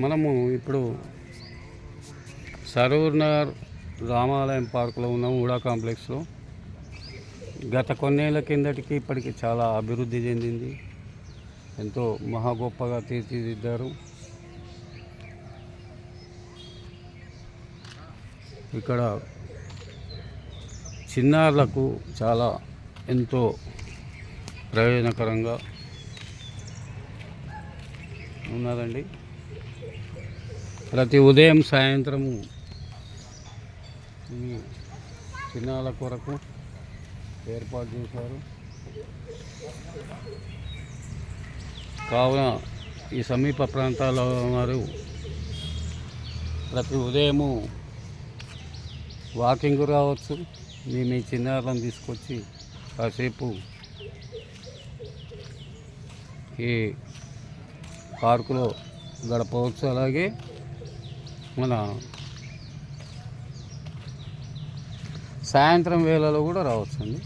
మనము ఇప్పుడు సరూర్ నగర్ రామాలయం పార్కులో ఉన్నాము, ఊడా కాంప్లెక్స్లో. గత కొన్నేళ్ల కిందటికి ఇప్పటికి చాలా అభివృద్ధి చెందింది, ఎంతో మహా గొప్పగా తీర్చిదిద్దారు. ఇక్కడ చిన్నారులకు చాలా ఎంతో ప్రయోజనకరంగా ఉన్నదండి. ప్రతి ఉదయం సాయంత్రము ఈ చిన్నారుల కొరకు ఏర్పాటు చేశారు. కావున ఈ సమీప ప్రాంతాల్లో వారు ప్రతి ఉదయము వాకింగ్ రావచ్చు. మీ చిన్నారులను తీసుకొచ్చి కాసేపు ఈ పార్కులో గడపవచ్చు. అలాగే మన సాయంత్రం వేళలో కూడా రావచ్చండి.